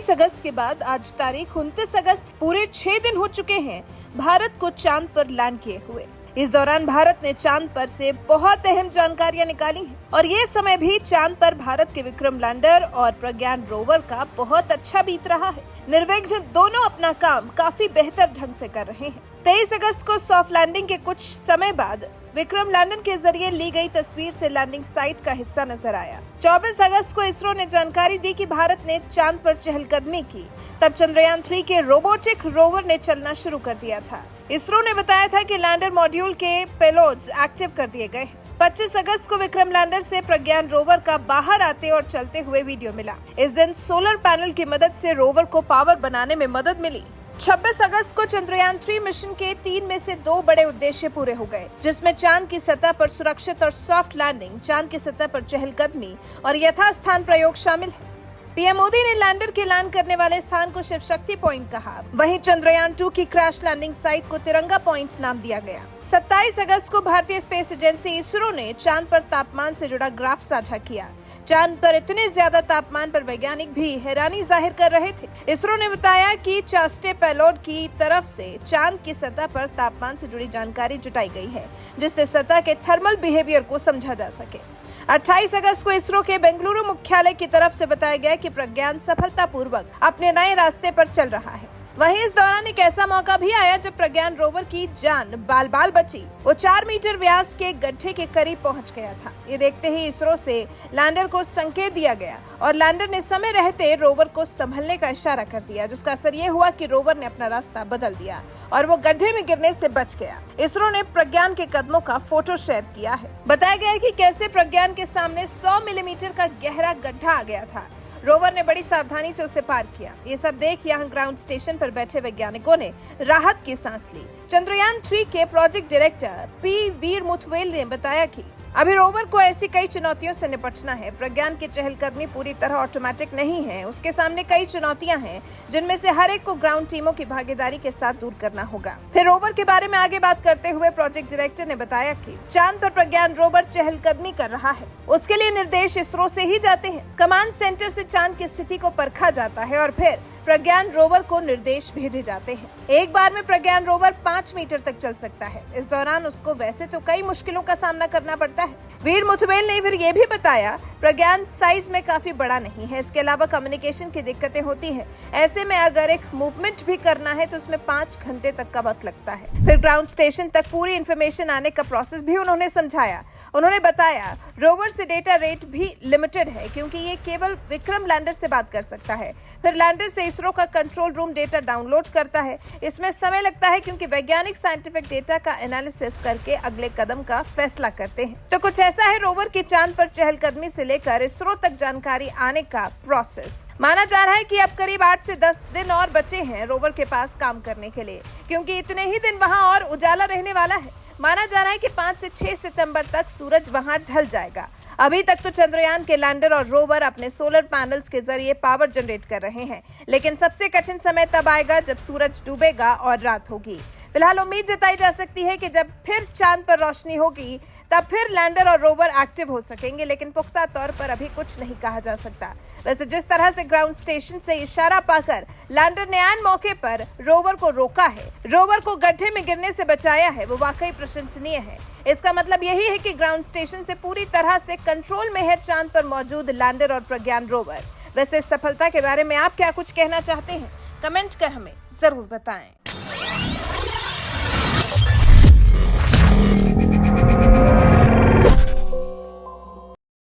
23 अगस्त के बाद आज तारीख 29 अगस्त पूरे 6 दिन हो चुके हैं भारत को चांद पर लैंड किए हुए। इस दौरान भारत ने चांद पर से बहुत अहम जानकारियां निकाली हैं और ये समय भी चांद पर भारत के विक्रम लैंडर और प्रज्ञान रोवर का बहुत अच्छा बीत रहा है। निर्विघ्न दोनों अपना काम काफी बेहतर ढंग से कर रहे हैं। 23 अगस्त को सॉफ्ट लैंडिंग के कुछ समय बाद विक्रम लैंडर के जरिए ली गई तस्वीर से लैंडिंग साइट का हिस्सा नजर आया। 24 अगस्त को इसरो ने जानकारी दी कि भारत ने चांद पर चहलकदमी की। तब चंद्रयान 3 के रोबोटिक रोवर ने चलना शुरू कर दिया था। इसरो ने बताया था कि लैंडर मॉड्यूल के पेलोड्स एक्टिव कर दिए गए। 25 अगस्त को विक्रम लैंडर से प्रज्ञान रोवर का बाहर आते और चलते हुए वीडियो मिला। इस दिन सोलर पैनल की मदद से रोवर को पावर बनाने में मदद मिली। 26 अगस्त को चंद्रयान 3 मिशन के 3 में से 2 बड़े उद्देश्य पूरे हो गए, जिसमें चांद की सतह पर सुरक्षित और सॉफ्ट लैंडिंग, चांद की सतह पर चहलकदमी और यथास्थान प्रयोग शामिल है। पीएम मोदी ने लैंडर के लैंड करने वाले स्थान को शिव शक्ति पॉइंट कहा। वहीं चंद्रयान 2 की क्रैश लैंडिंग साइट को तिरंगा पॉइंट नाम दिया गया। 27 अगस्त को भारतीय स्पेस एजेंसी इसरो ने चांद पर तापमान से जुड़ा ग्राफ साझा किया। चांद पर इतने ज्यादा तापमान पर वैज्ञानिक भी हैरानी जाहिर कर रहे थे। इसरो ने बताया कि चास्टे पेलोड की तरफ से चांद की सतह पर तापमान से जुड़ी जानकारी जुटाई गई है, जिससे सतह के थर्मल बिहेवियर को समझा जा सके। 28 अगस्त को इसरो के बेंगलुरु मुख्यालय की तरफ से बताया गया कि प्रज्ञान सफलतापूर्वक अपने नए रास्ते पर चल रहा है। वहीं इस दौरान एक ऐसा मौका भी आया जब प्रज्ञान रोवर की जान बाल बाल बची। वो 4 मीटर व्यास के गड्ढे के करीब पहुंच गया था। ये देखते ही इसरो से लैंडर को संकेत दिया गया और लैंडर ने समय रहते रोवर को संभलने का इशारा कर दिया, जिसका असर ये हुआ कि रोवर ने अपना रास्ता बदल दिया और वो गड्ढे में गिरने से बच गया। इसरो ने प्रज्ञान के कदमों का फोटो शेयर किया है। बताया गया है कि कैसे प्रज्ञान के सामने 100 मिलीमीटर का गहरा गड्ढा आ गया था। रोवर ने बड़ी सावधानी से उसे पार किया। ये सब देख यहाँ ग्राउंड स्टेशन पर बैठे वैज्ञानिकों ने राहत की सांस ली। चंद्रयान 3 के प्रोजेक्ट डायरेक्टर पी वीर मुथवेल ने बताया कि अभी रोवर को ऐसी कई चुनौतियों से निपटना है। प्रज्ञान की चहलकदमी पूरी तरह ऑटोमेटिक नहीं है। उसके सामने कई चुनौतियां हैं, जिनमें से हर एक को ग्राउंड टीमों की भागीदारी के साथ दूर करना होगा। फिर रोवर के बारे में आगे बात करते हुए प्रोजेक्ट डायरेक्टर ने बताया कि चांद पर प्रज्ञान रोवर चहलकदमी कर रहा है। उसके लिए निर्देश इसरो से ही जाते हैं। कमांड सेंटर से चांद की स्थिति को परखा जाता है और फिर प्रज्ञान रोवर को निर्देश भेजे जाते हैं। एक बार में प्रज्ञान रोवर 5 मीटर तक चल सकता है। इस दौरान उसको वैसे तो कई मुश्किलों का सामना करना पड़ता है। वीर मुथवेल ने फिर ये भी बताया, प्रज्ञान साइज में काफी बड़ा नहीं है। इसके अलावा कम्युनिकेशन की दिक्कतें होती है। ऐसे में अगर एक मूवमेंट भी करना है तो उसमें 5 घंटे तक का वक्त लगता है। फिर ग्राउंड स्टेशन तक पूरी इन्फॉर्मेशन आने का प्रोसेस भी उन्होंने समझाया। उन्होंने बताया रोवर से डेटा रेट भी लिमिटेड है, क्योंकि ये केवल विक्रम लैंडर से बात कर सकता है। फिर लैंडर से इसरो का कंट्रोल रूम डेटा डाउनलोड करता है। इसमें समय लगता है, क्योंकि वैज्ञानिक साइंटिफिक डेटा का एनालिसिस करके अगले कदम का फैसला करते हैं। तो कुछ ऐसा है रोवर की चांद पर चहलकदमी से लेकर इसरो तक जानकारी आने का प्रोसेस। माना जा रहा है कि अब करीब 8 से 10 दिन और बचे हैं रोवर के पास काम करने के लिए, क्योंकि इतने ही दिन वहां और उजाला रहने वाला है। माना जा रहा है कि 5 से 6 सितंबर तक सूरज वहां ढल जाएगा। अभी तक तो चंद्रयान के लैंडर और रोवर अपने सोलर पैनल्स के जरिए पावर जनरेट कर रहे हैं, लेकिन सबसे कठिन समय तब आएगा जब सूरज डूबेगा और रात होगी। फिलहाल उम्मीद जताई जा सकती है कि जब फिर चांद पर रोशनी होगी तब फिर लैंडर और रोवर एक्टिव हो सकेंगे, लेकिन पुख्ता तौर पर अभी कुछ नहीं कहा जा सकता। वैसे जिस तरह से ग्राउंड स्टेशन से इशारा पाकर लैंडर ने ऐन मौके पर रोवर को रोका है, रोवर को गड्ढे में गिरने से बचाया है, वो वाकई प्रशंसनीय है। इसका मतलब यही है कि ग्राउंड स्टेशन से पूरी तरह से कंट्रोल में है चांद पर मौजूद लैंडर और प्रज्ञान रोवर। वैसे इस सफलता के बारे में आप क्या कुछ कहना चाहते हैं? कमेंट कर हमें जरूर बताएं।